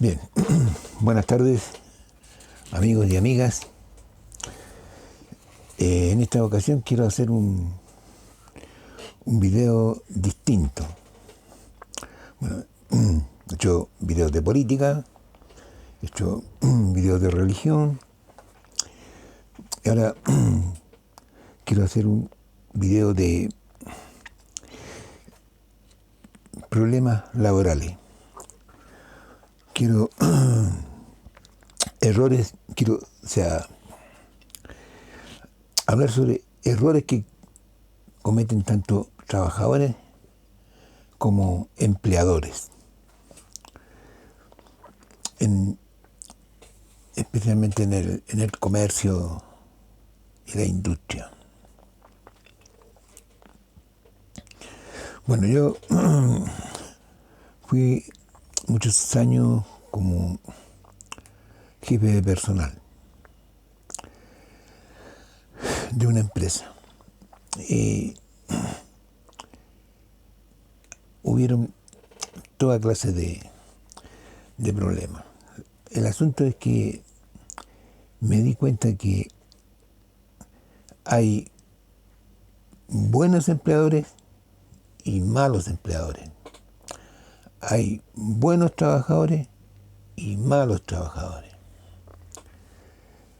Bien, buenas tardes amigos y amigas. En esta ocasión quiero hacer un video distinto. Bueno, he hecho videos de política, he hecho videos de religión y ahora quiero hacer un video de problemas laborales. Quiero hablar sobre errores que cometen tanto trabajadores como empleadores, especialmente en el comercio y la industria. Bueno, yo fui muchos años como jefe de personal de una empresa. Y hubieron toda clase de problemas. El asunto es que me di cuenta que hay buenos empleadores y malos empleadores. Hay buenos trabajadores y malos trabajadores.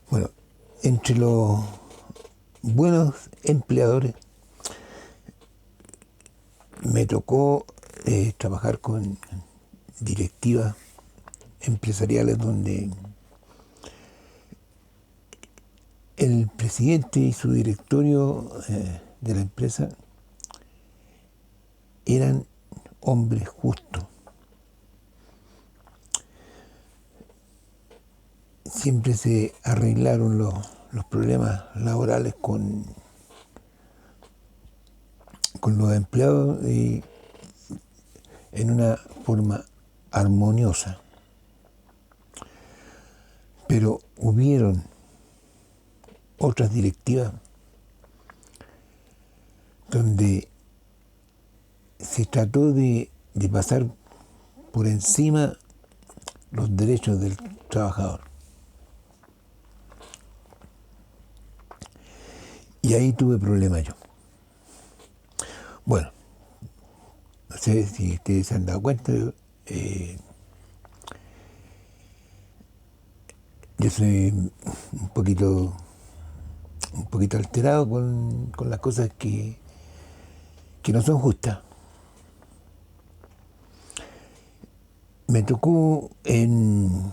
Bueno, entre los buenos empleadores me tocó trabajar con directivas empresariales donde el presidente y su directorio de la empresa eran hombres justos. Siempre se arreglaron los problemas laborales con los empleados y en una forma armoniosa. Pero hubieron otras directivas donde se trató de pasar por encima los derechos del trabajador. Y ahí tuve problemas yo. Bueno, no sé si ustedes se han dado cuenta, yo soy un poquito alterado con las cosas que no son justas. Me tocó una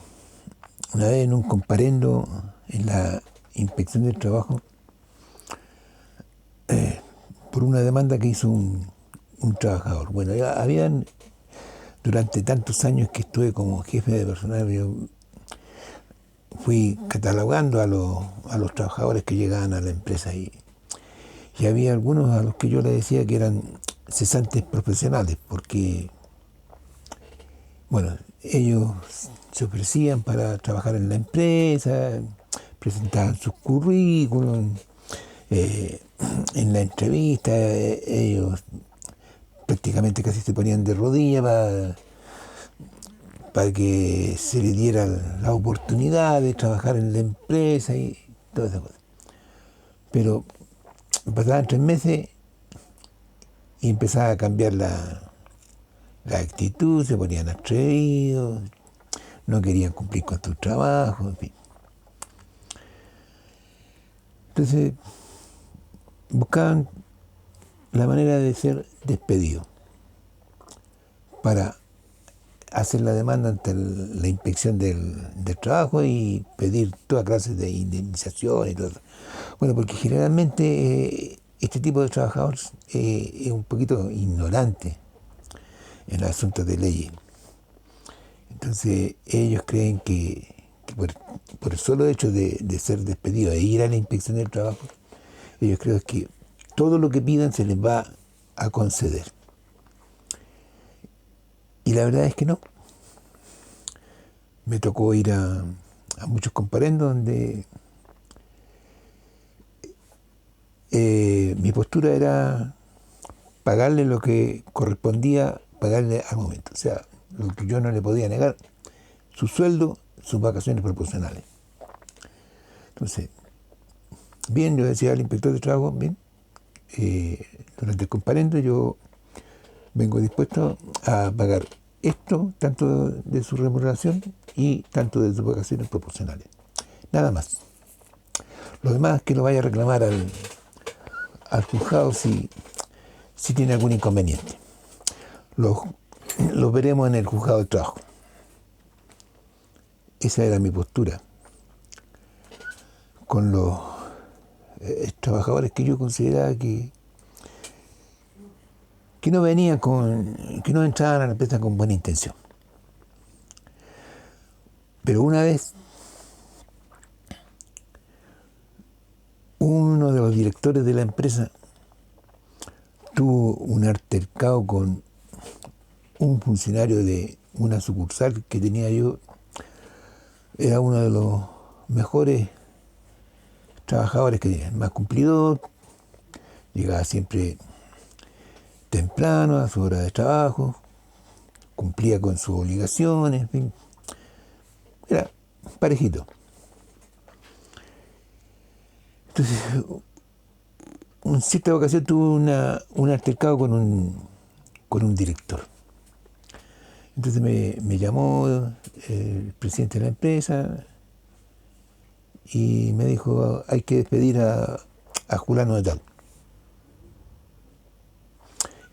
vez en un comparendo en la inspección del trabajo por una demanda que hizo un trabajador. Bueno, ya habían, durante tantos años que estuve como jefe de personal, yo fui catalogando a los trabajadores que llegaban a la empresa y había algunos a los que yo les decía que eran cesantes profesionales, porque bueno, ellos se ofrecían para trabajar en la empresa, presentaban sus currículum, en la entrevista ellos prácticamente casi se ponían de rodillas para que se les diera la oportunidad de trabajar en la empresa y todas esas cosas. Pero pasaban 3 meses y empezaba a cambiar la actitud, se ponían atrevidos, no querían cumplir con su trabajo, en fin. Entonces buscaban la manera de ser despedidos para hacer la demanda ante la inspección del trabajo y pedir toda clase de indemnización y todo eso. Bueno, porque generalmente este tipo de trabajadores es un poquito ignorante en los asuntos de leyes. Entonces ellos creen que por el solo hecho de ser despedidos e ir a la inspección del trabajo, ellos creen que todo lo que pidan se les va a conceder. Y la verdad es que no. Me tocó ir a muchos comparendos donde mi postura era pagarle lo que correspondía pagarle al momento. O sea, lo que yo no le podía negar su sueldo, sus vacaciones proporcionales. Entonces, bien, yo decía al inspector de trabajo, bien, durante el comparendo yo vengo dispuesto a pagar esto, tanto de su remuneración y tanto de sus vacaciones proporcionales. Nada más. Lo demás que lo vaya a reclamar al juzgado si tiene algún inconveniente. Lo veremos en el juzgado de trabajo. Esa era mi postura con los trabajadores que yo consideraba que no venían que no entraban a la empresa con buena intención. Pero una vez uno de los directores de la empresa tuvo un altercado con un funcionario de una sucursal que tenía yo. Era uno de los mejores trabajadores que tenía, más cumplidor, llegaba siempre temprano a su hora de trabajo, cumplía con sus obligaciones, en fin, era parejito. Entonces, en cierta ocasión tuve un altercado con un director. Entonces me llamó el presidente de la empresa y me dijo, hay que despedir a Julano de tal.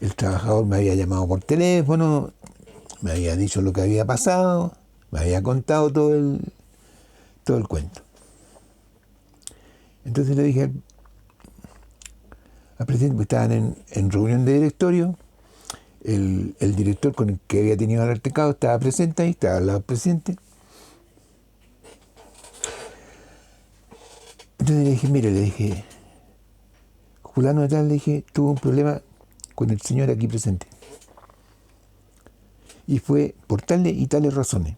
El trabajador me había llamado por teléfono, me había dicho lo que había pasado, me había contado todo el cuento. Entonces le dije al presidente, pues estaban en reunión de directorio, el director con el que había tenido el altercado estaba presente ahí, estaba al lado del presidente. Entonces le dije, mire, Julano de tal, le dije, tuvo un problema con el señor aquí presente. Y fue por tales y tales razones.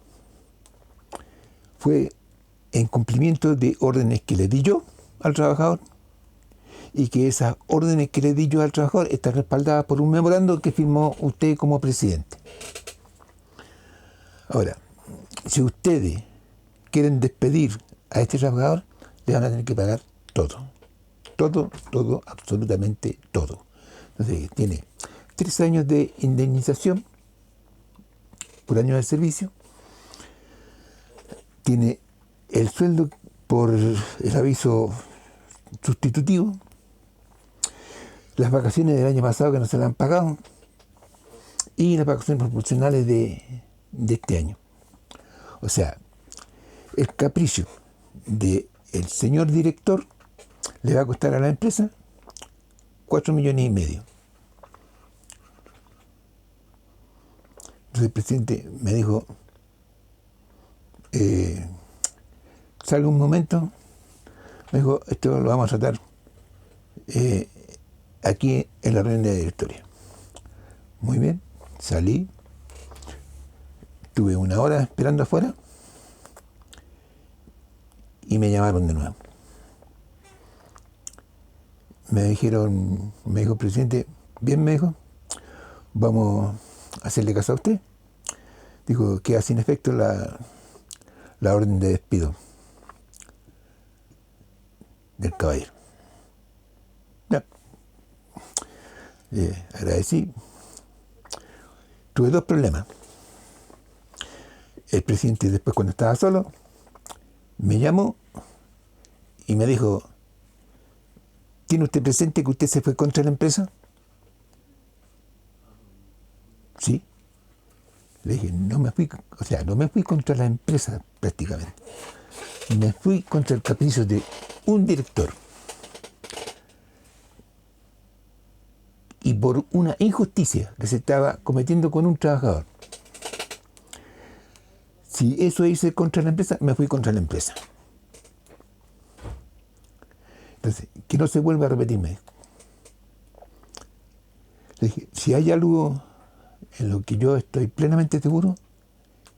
Fue en cumplimiento de órdenes que le di yo al trabajador y que esas órdenes que le di yo al trabajador están respaldadas por un memorando que firmó usted como presidente. Ahora, si ustedes quieren despedir a este trabajador, le van a tener que pagar todo. Todo, absolutamente todo. Entonces, tiene 3 años de indemnización por año de servicio, tiene el sueldo por el aviso sustitutivo, las vacaciones del año pasado que no se le han pagado y las vacaciones proporcionales de este año. O sea, el capricho del señor director le va a costar a la empresa 4,5 millones. Entonces el presidente me dijo, salga un momento, me dijo, esto lo vamos a tratar aquí en la reunión de directorio. Muy bien, salí, tuve 1 hora esperando afuera y me llamaron de nuevo. Me dijo el presidente, bien, me dijo, vamos a hacerle caso a usted. Dijo, queda sin efecto la orden de despido del caballero. Ya. Agradecí. Tuve 2 problemas. El presidente después, cuando estaba solo, me llamó y me dijo, ¿tiene usted presente que usted se fue contra la empresa? Sí. Le dije, no me fui contra la empresa prácticamente. Me fui contra el capricho de un director. Y por una injusticia que se estaba cometiendo con un trabajador. Si eso es irse contra la empresa, me fui contra la empresa. Entonces, que no se vuelva a repetirme. Le dije, si hay algo en lo que yo estoy plenamente seguro,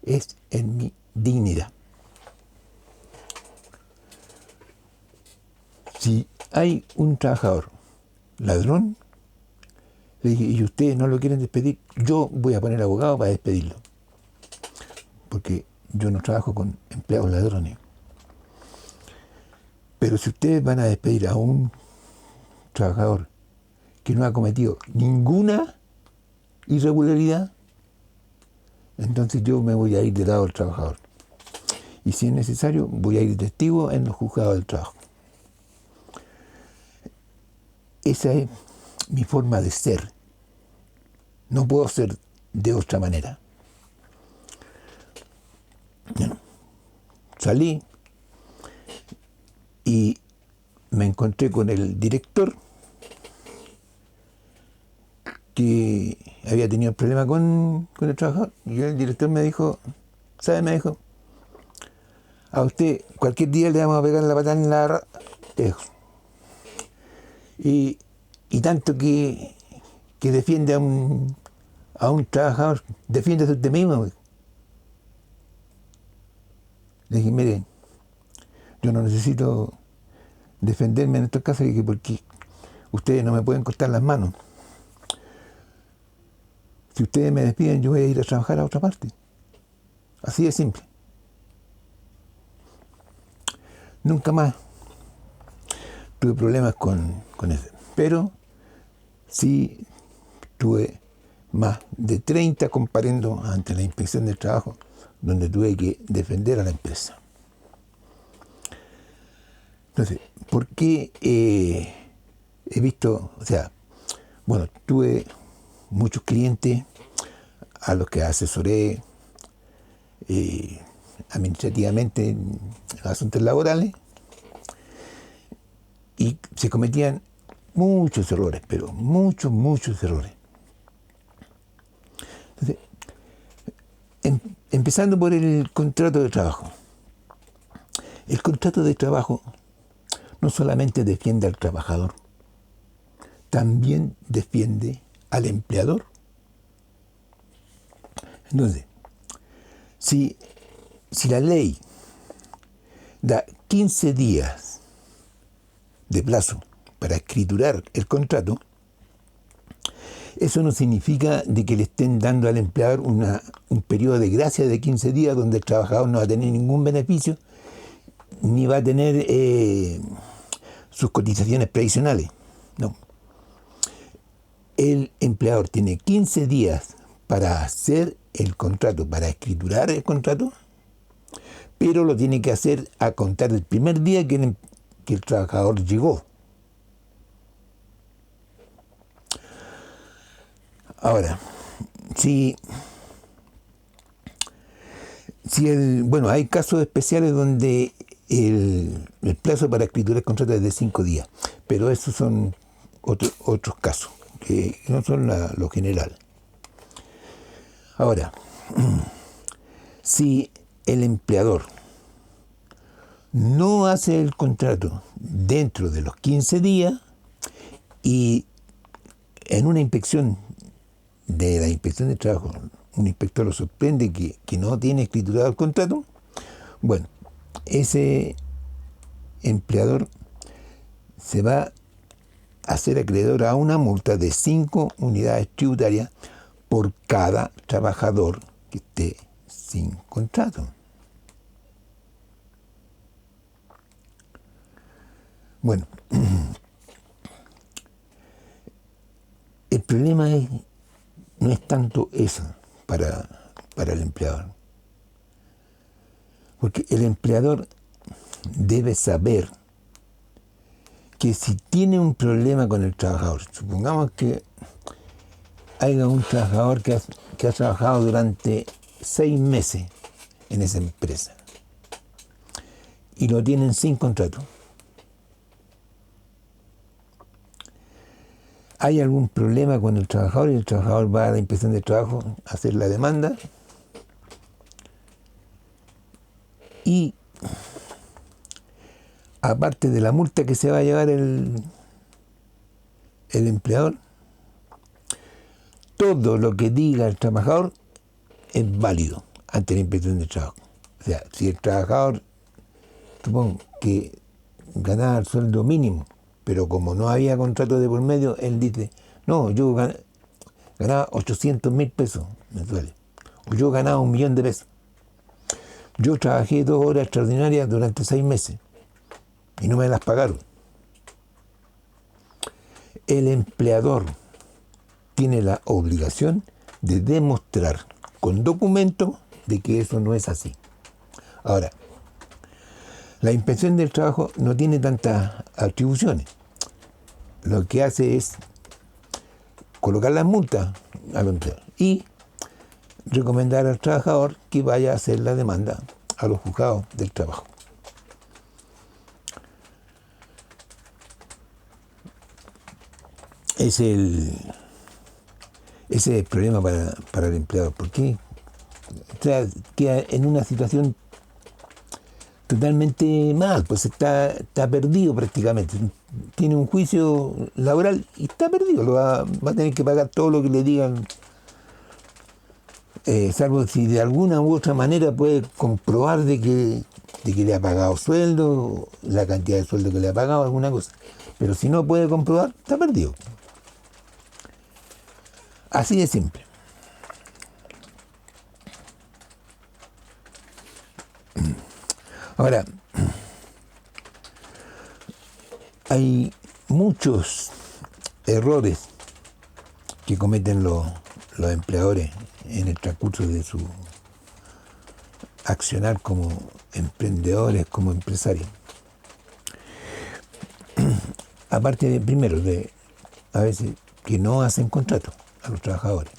es en mi dignidad. Si hay un trabajador ladrón, le dije, y ustedes no lo quieren despedir, yo voy a poner abogado para despedirlo. Porque yo no trabajo con empleados ladrones. Pero si ustedes van a despedir a un trabajador que no ha cometido ninguna irregularidad, entonces yo me voy a ir del lado del trabajador. Y si es necesario, voy a ir de testigo en los juzgados del trabajo. Esa es mi forma de ser. No puedo ser de otra manera. Bueno, salí y me encontré con el director que había tenido problema con el trabajador. Y el director me dijo, ¿sabe? Me dijo, a usted cualquier día le vamos a pegar la patada en la y tanto que defiende a un trabajador, defiéndase usted mismo. Le dije, mire, yo no necesito defenderme en estos casos porque ustedes no me pueden cortar las manos. Si ustedes me despiden, yo voy a ir a trabajar a otra parte. Así de simple. Nunca más tuve problemas con eso. Pero sí tuve más de 30 comparendos ante la inspección del trabajo, donde tuve que defender a la empresa. Entonces, ¿por qué he visto, bueno, tuve muchos clientes a los que asesoré administrativamente en asuntos laborales y se cometían muchos errores, pero muchos errores. Entonces, empezando por el contrato de trabajo. El contrato de trabajo no solamente defiende al trabajador, también defiende al empleador. Entonces, si la ley da 15 días de plazo para escriturar el contrato, eso no significa de que le estén dando al empleador un periodo de gracia de 15 días donde el trabajador no va a tener ningún beneficio ni va a tener sus cotizaciones previsionales. No. El empleador tiene 15 días para hacer el contrato, para escriturar el contrato, pero lo tiene que hacer a contar del primer día que el trabajador llegó. Ahora, hay casos especiales donde el plazo para escriturar el contrato es de 5 días, pero esos son otros casos, que no son lo general. Ahora, si el empleador no hace el contrato dentro de los 15 días y en una inspección de la inspección de trabajo, un inspector lo sorprende que no tiene escriturado el contrato, bueno, ese empleador se va a ser acreedor a una multa de 5 unidades tributarias por cada trabajador que esté sin contrato. Bueno, el problema no es tanto eso para el empleador. Porque el empleador debe saber que si tiene un problema con el trabajador, supongamos que haya un trabajador que ha trabajado durante 6 meses en esa empresa y lo tienen sin contrato. Hay algún problema con el trabajador y el trabajador va a la inspección de trabajo a hacer la demanda y aparte de la multa que se va a llevar el empleador, todo lo que diga el trabajador es válido ante la inspección de trabajo. O sea, si el trabajador, supongo que ganaba el sueldo mínimo, pero como no había contrato de por medio, él dice, no, yo ganaba 800.000 pesos mensuales, o yo ganaba 1.000.000 de pesos. Yo trabajé 2 horas extraordinarias durante 6 meses y no me las pagaron. El empleador tiene la obligación de demostrar con documentos de que eso no es así. Ahora, la inspección del trabajo no tiene tantas atribuciones. Lo que hace es colocar las multas al empleador y recomendar al trabajador que vaya a hacer la demanda a los juzgados del trabajo. Ese es el problema para el empleador, porque queda en una situación totalmente mal, pues está perdido prácticamente. Tiene un juicio laboral y está perdido, va a tener que pagar todo lo que le digan, salvo si de alguna u otra manera puede comprobar de que le ha pagado sueldo, la cantidad de sueldo que le ha pagado, alguna cosa. Pero si no puede comprobar, está perdido. Así de simple. Ahora, hay muchos errores que cometen los empleadores en el transcurso de su accionar como emprendedores, como empresarios. Aparte de, primero, de a veces que no hacen contrato a los trabajadores.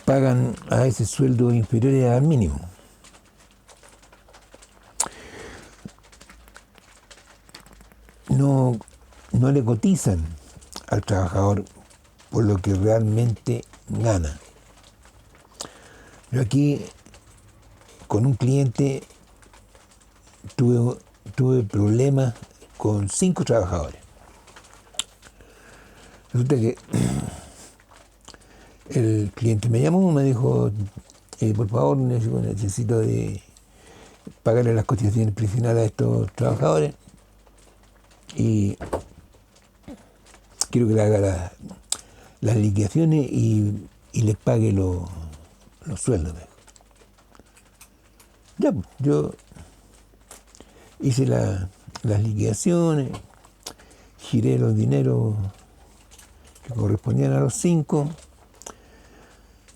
Pagan a veces sueldos inferiores al mínimo. No le cotizan al trabajador por lo que realmente gana. Yo aquí con un cliente tuve problemas con 5 trabajadores. Resulta que el cliente me llamó, me dijo, por favor, necesito de pagarle las cotizaciones previsionales a estos trabajadores y quiero que le haga las liquidaciones y les pague los sueldos. Ya, pues, yo hice las liquidaciones, giré los dineros que correspondían a los 5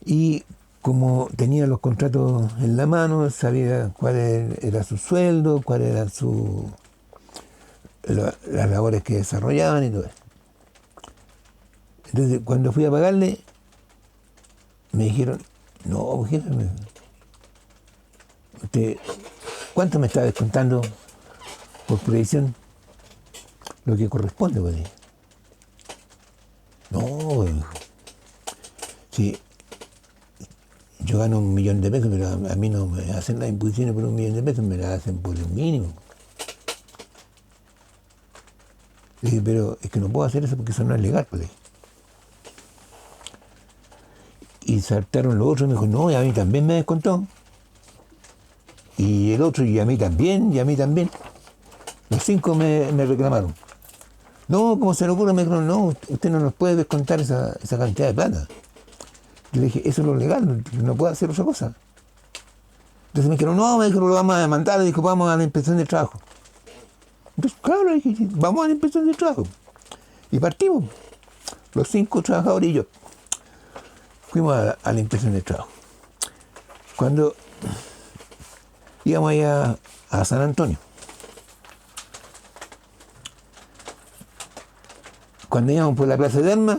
y como tenía los contratos en la mano, sabía cuál era su sueldo, cuáles eran las labores que desarrollaban y todo eso. Entonces, cuando fui a pagarle, me dijeron, no, jefe, usted, ¿cuánto me está descontando por previsión? Lo que corresponde, pues. No, sí, yo gano 1 millón de pesos, pero a mí no me hacen las imposiciones por 1 millón de pesos, me las hacen por el mínimo. Le dije, pero es que no puedo hacer eso porque eso no es legal, pues. Y saltaron los otros y me dijo, no, y a mí también me descontó. Y el otro, y a mí también, y a mí también. Los 5 me reclamaron. No, ¿cómo se le ocurre? Me dijeron, no, usted no nos puede descontar esa cantidad de plata. Yo le dije, eso es lo legal, no puedo hacer otra cosa. Entonces me dijeron, no, lo vamos a demandar, le dijo, vamos a la inspección de trabajo. Entonces, claro, le dije, vamos a la inspección de trabajo. Y partimos, los 5 trabajadores y yo. Fuimos a la inspección de trabajo. Cuando íbamos allá a San Antonio, cuando íbamos por la Plaza de Armas,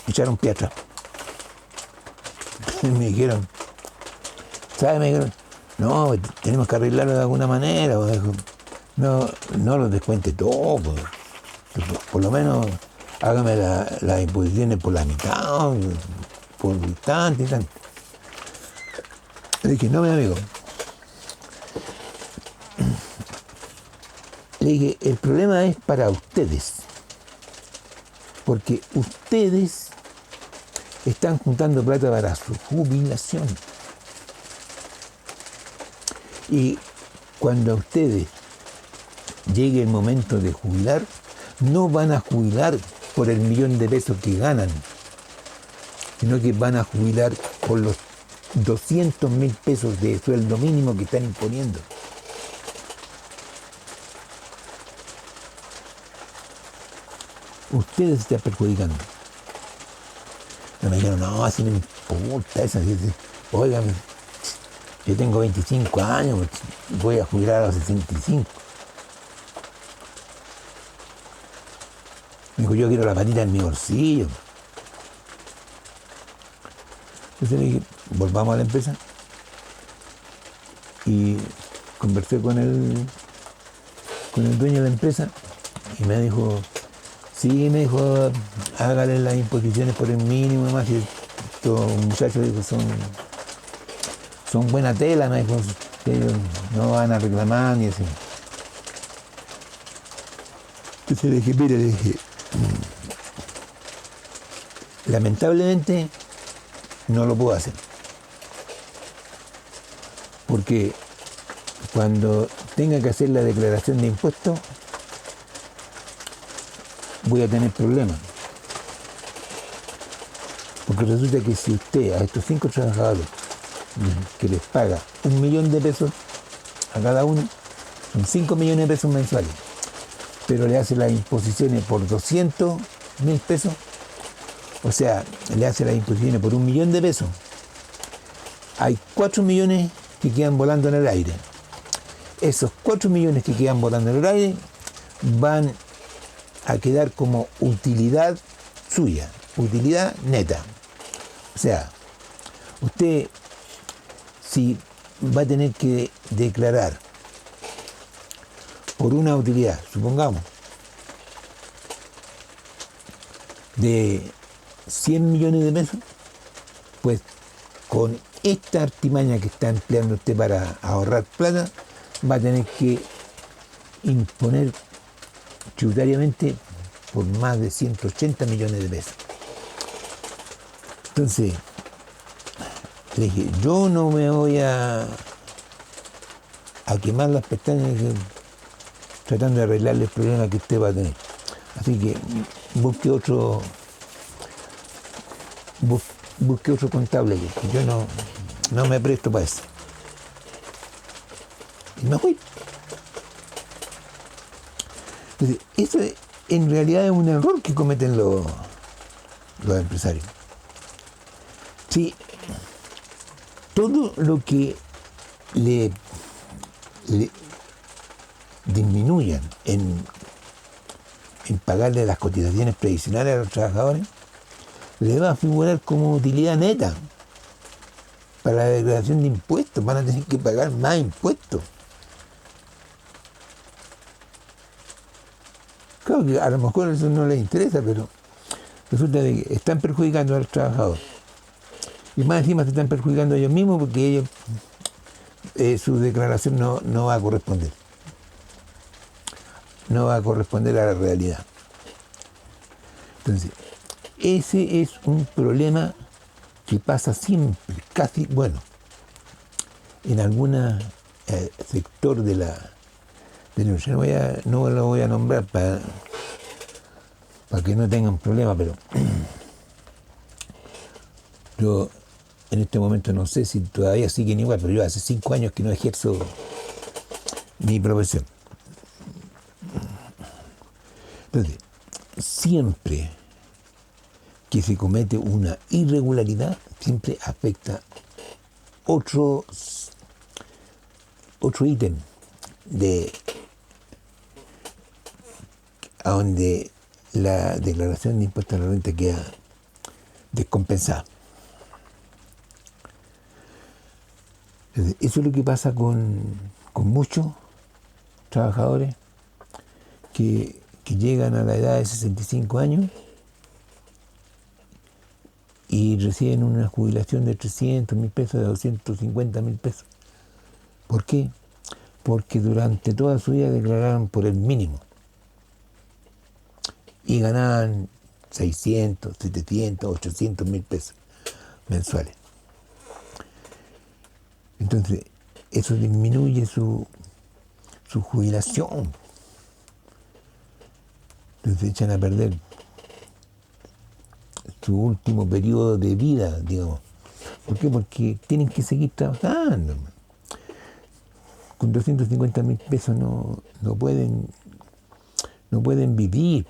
echaron pie atrás. Y me dijeron, ¿sabes? Me dijeron, no, tenemos que arreglarlo de alguna manera. No los descuente todo. Por lo menos hágame las imposiciones por la mitad, por tanto y tanto. Le dije, no, mi amigo. Le dije, el problema es para ustedes, porque ustedes están juntando plata para su jubilación. Y cuando a ustedes llegue el momento de jubilar, no van a jubilar por el 1 millón de pesos que ganan, sino que van a jubilar por los 200.000 pesos de sueldo mínimo que están imponiendo. Ustedes se están perjudicando. No me dijeron, no, así no me importa eso. Oigan, yo tengo 25 años, voy a jubilar a los 65. Me dijo, yo quiero la patita en mi bolsillo. Entonces le dije, volvamos a la empresa. Y conversé con el dueño de la empresa y me dijo, sí, me dijo, hágale las imposiciones por el mínimo y más. Y estos muchachos dijo, son buena tela, me dijo, que ellos no van a reclamar ni así. Entonces le dije, mire, le dije, lamentablemente no lo puedo hacer. Porque cuando tenga que hacer la declaración de impuestos, voy a tener problemas. Porque resulta que si usted a estos 5 trabajadores que les paga 1 millón de pesos a cada uno, son 5 millones de pesos mensuales, pero le hace las imposiciones por 200.000 pesos, o sea, le hace las imposiciones por 1 millón de pesos, hay 4 millones que quedan volando en el aire. Esos 4 millones que quedan volando en el aire van a quedar como utilidad suya, utilidad neta. O sea, usted si va a tener que declarar por una utilidad, supongamos, de 100 millones de pesos, pues con esta artimaña que está empleando usted para ahorrar plata, va a tener que imponer tributariamente por más de 180 millones de pesos. Entonces, le dije, yo no me voy a quemar las pestañas tratando de arreglarle el problema que usted va a tener. Así que busque otro contable, que yo no me presto para eso. Y me fui. Entonces, eso en realidad es un error que cometen los empresarios. Sí, todo lo que le disminuyan en pagarle las cotizaciones previsionales a los trabajadores, le va a figurar como utilidad neta para la declaración de impuestos. Van a tener que pagar más impuestos. Claro que a lo mejor eso no les interesa, pero resulta que están perjudicando a los trabajadores. Y más encima se están perjudicando a ellos mismos porque ellos, su declaración no va a corresponder. No va a corresponder a la realidad. Entonces, ese es un problema que pasa siempre, casi, bueno, en algún sector de la universidad. No lo voy a nombrar para que no tengan problema, pero yo en este momento no sé si todavía siguen igual, pero yo hace 5 años que no ejerzo mi profesión. Entonces, siempre que se comete una irregularidad, siempre afecta otro ítem a donde la declaración de impuestos a la renta queda descompensada. Entonces, eso es lo que pasa con muchos trabajadores que llegan a la edad de 65 años y reciben una jubilación de 300.000 pesos, de 250.000 pesos. ¿Por qué? Porque durante toda su vida declararon por el mínimo y ganaban 600, 700, 800.000 pesos mensuales. Entonces, eso disminuye su jubilación. Entonces echan a perder su último periodo de vida, digamos. ¿Por qué? Porque tienen que seguir trabajando. Con 250.000 pesos no pueden vivir.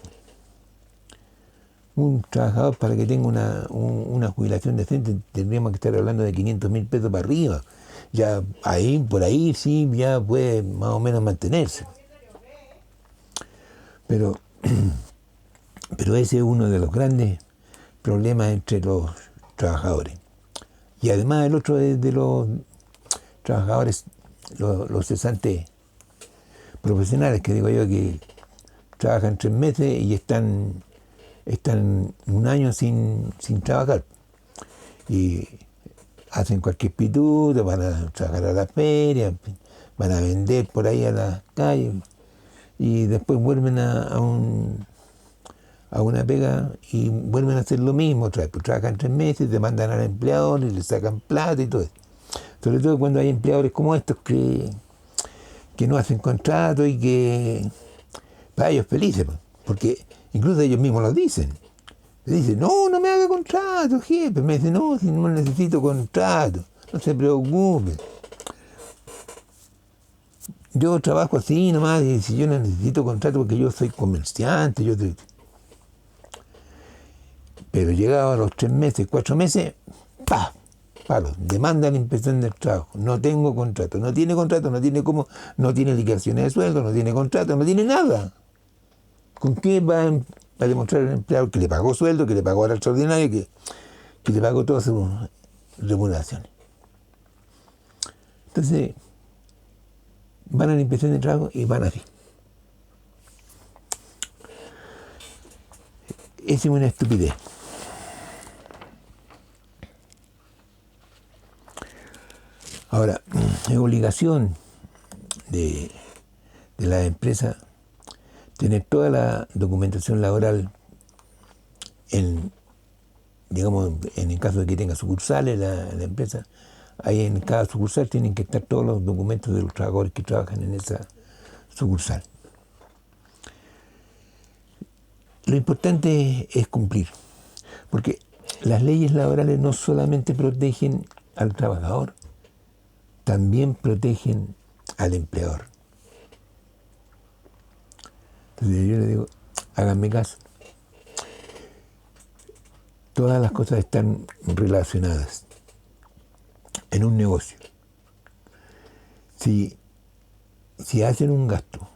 Un trabajador, para que tenga una jubilación decente, tendríamos que estar hablando de 500.000 pesos para arriba. Ya ahí, por ahí sí, ya puede más o menos mantenerse. Pero ese es uno de los grandes problemas entre los trabajadores. Y además el otro es de los trabajadores, los cesantes profesionales, que digo yo, que trabajan 3 meses y están un año sin trabajar. Y hacen cualquier pituto, van a trabajar a la feria, van a vender por ahí a las calles y después vuelven a una pega y vuelven a hacer lo mismo otra vez. Pues trabajan 3 meses, demandan al empleador y le sacan plata y todo eso. Sobre todo cuando hay empleadores como estos que no hacen contrato y que para ellos felices, porque incluso ellos mismos lo dicen. Le dicen, no me haga contrato, jefe. Me dice, no, si no necesito contrato, no se preocupe. Yo trabajo así nomás, y si yo no necesito contrato porque yo soy comerciante, Pero llegado a los 3 meses, 4 meses, palo, demanda la inspección del trabajo. No tengo contrato, no tiene contrato, no tiene cómo, no tiene liquidaciones de sueldo, no tiene contrato, no tiene nada. ¿Con qué va a demostrar al empleado que le pagó sueldo, que le pagó hora extraordinaria, que le pagó todas sus remuneraciones? Entonces, van a la inspección de trabajo y van así. Esa es una estupidez. Ahora, es obligación de la empresa tener toda la documentación laboral en el caso de que tenga sucursales la empresa. Ahí en cada sucursal tienen que estar todos los documentos de los trabajadores que trabajan en esa sucursal. Lo importante es cumplir, porque las leyes laborales no solamente protegen al trabajador, también protegen al empleador. Entonces yo le digo, háganme caso. Todas las cosas están relacionadas en un negocio. Si hacen un gasto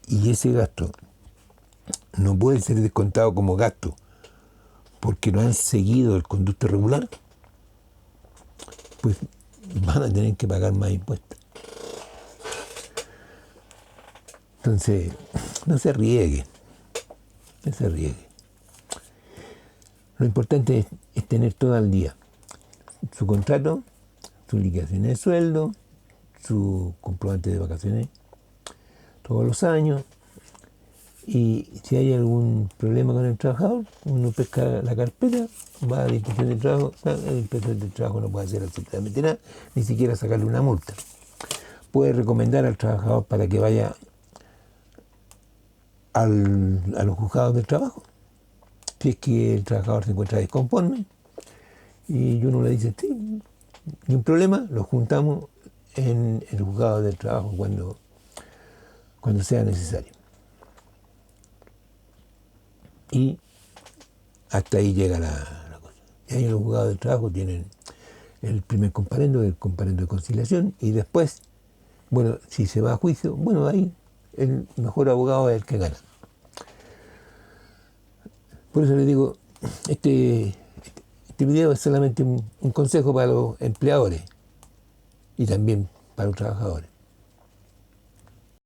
y ese gasto no puede ser descontado como gasto porque no han seguido el conducto regular, pues van a tener que pagar más impuestos. Entonces, no se rieguen. Lo importante es tener todo al día su contrato, su liquidación de sueldo, su comprobante de vacaciones todos los años. Y si hay algún problema con el trabajador, uno pesca la carpeta, va a la inspección de trabajo, el inspector de trabajo no puede hacer absolutamente nada, ni siquiera sacarle una multa. Puede recomendar al trabajador para que vaya a los juzgados del trabajo, si es que el trabajador se encuentra disconforme, y uno le dice, sí, ni un problema, lo juntamos en el juzgado del trabajo cuando sea necesario. Y hasta ahí llega la cosa. Y ahí en los juzgados del trabajo tienen el primer comparendo, el comparendo de conciliación, y después, bueno, si se va a juicio, bueno, ahí el mejor abogado es el que gana. Por eso les digo, este video es solamente un consejo para los empleadores y también para los trabajadores.